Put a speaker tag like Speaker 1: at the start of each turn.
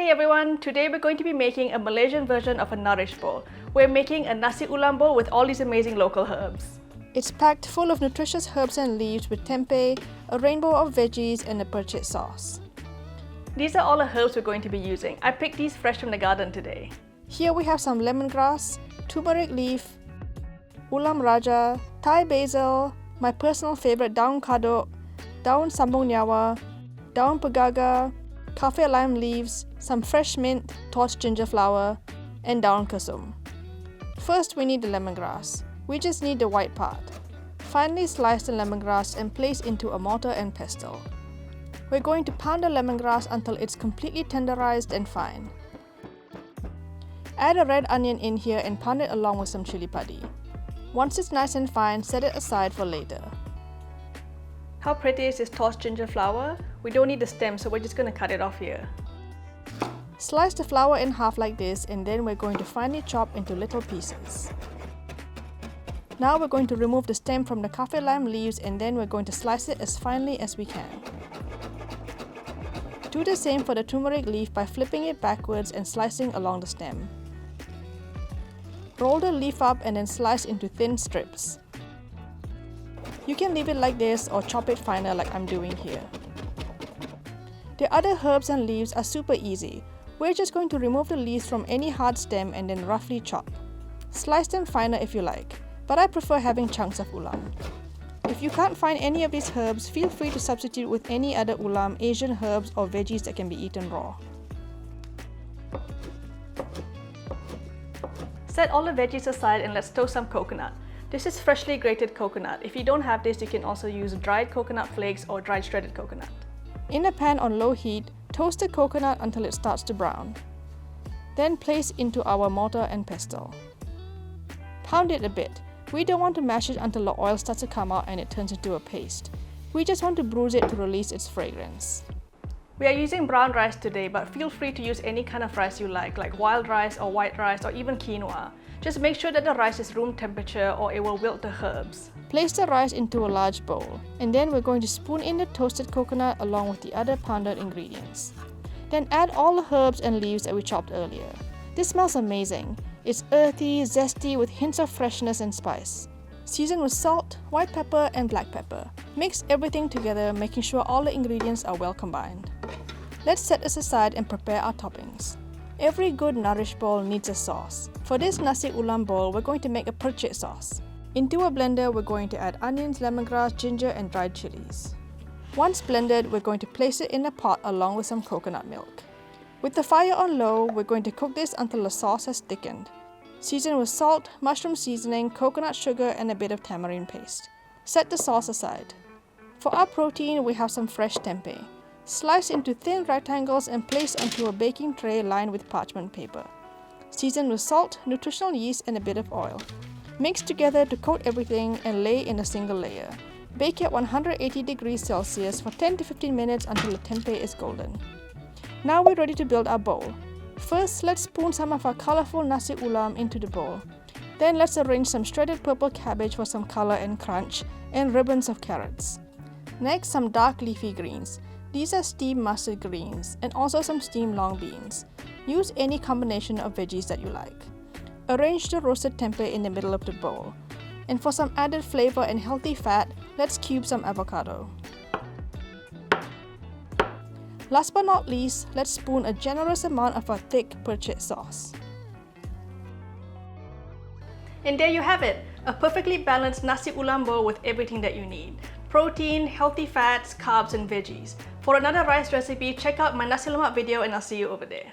Speaker 1: Hey everyone, today we're going to be making a Malaysian version of a Nourish bowl. We're making a Nasi Ulam bowl with all these amazing local herbs.
Speaker 2: It's packed full of nutritious herbs and leaves with tempeh, a rainbow of veggies and a Percik sauce.
Speaker 1: These are all the herbs we're going to be using. I picked these fresh from the garden today.
Speaker 2: Here we have some lemongrass, turmeric leaf, ulam raja, Thai basil, my personal favorite Daun kaduk, Daun sambung nyawa, Daun pegaga, kaffir lime leaves, some fresh mint, torched ginger flower, and Daun kesum. First we need the lemongrass. We just need the white part. Finely slice the lemongrass and place into a mortar and pestle. We're going to pound the lemongrass until it's completely tenderized and fine. Add a red onion in here and pound it along with some chili padi. Once it's nice and fine, set it aside for later.
Speaker 1: How pretty is this torched ginger flower? We don't need the stem, so we're just going to cut it off here.
Speaker 2: Slice the flower in half like this, and then we're going to finely chop into little pieces. Now we're going to remove the stem from the kaffir lime leaves, and then we're going to slice it as finely as we can. Do the same for the turmeric leaf by flipping it backwards and slicing along the stem. Roll the leaf up and then slice into thin strips. You can leave it like this or chop it finer like I'm doing here. The other herbs and leaves are super easy. We're just going to remove the leaves from any hard stem and then roughly chop. Slice them finer if you like, but I prefer having chunks of ulam. If you can't find any of these herbs, feel free to substitute with any other ulam, Asian herbs or veggies that can be eaten raw.
Speaker 1: Set all the veggies aside and let's toast some coconut. This is freshly grated coconut. If you don't have this, you can also use dried coconut flakes or dried shredded coconut.
Speaker 2: In a pan on low heat, toast the coconut until it starts to brown. Then place into our mortar and pestle. Pound it a bit. We don't want to mash it until the oil starts to come out and it turns into a paste. We just want to bruise it to release its fragrance.
Speaker 1: We are using brown rice today, but feel free to use any kind of rice you like wild rice or white rice or even quinoa. Just make sure that the rice is room temperature or it will wilt the herbs.
Speaker 2: Place the rice into a large bowl, and then we're going to spoon in the toasted coconut along with the other pounded ingredients. Then add all the herbs and leaves that we chopped earlier. This smells amazing. It's earthy, zesty with hints of freshness and spice. Season with salt, white pepper and black pepper. Mix everything together, making sure all the ingredients are well combined. Let's set this aside and prepare our toppings. Every good Nourish bowl needs a sauce. For this Nasi Ulam bowl, we're going to make a Percik sauce. Into a blender, we're going to add onions, lemongrass, ginger and dried chilies. Once blended, we're going to place it in a pot along with some coconut milk. With the fire on low, we're going to cook this until the sauce has thickened. Season with salt, mushroom seasoning, coconut sugar and a bit of tamarind paste. Set the sauce aside. For our protein, we have some fresh tempeh. Slice into thin rectangles and place onto a baking tray lined with parchment paper. Season with salt, nutritional yeast and a bit of oil. Mix together to coat everything and lay in a single layer. Bake at 180 degrees Celsius for 10 to 15 minutes until the tempeh is golden. Now we're ready to build our bowl. First, let's spoon some of our colorful nasi ulam into the bowl. Then let's arrange some shredded purple cabbage for some color and crunch, and ribbons of carrots. Next, some dark leafy greens. These are steamed mustard greens and also some steamed long beans. Use any combination of veggies that you like. Arrange the roasted tempeh in the middle of the bowl. And for some added flavor and healthy fat, let's cube some avocado. Last but not least, let's spoon a generous amount of our thick Percik sauce.
Speaker 1: And there you have it, a perfectly balanced Nasi Ulam bowl with everything that you need. Protein, healthy fats, carbs and veggies. For another rice recipe, check out my Nasi Lemak video and I'll see you over there.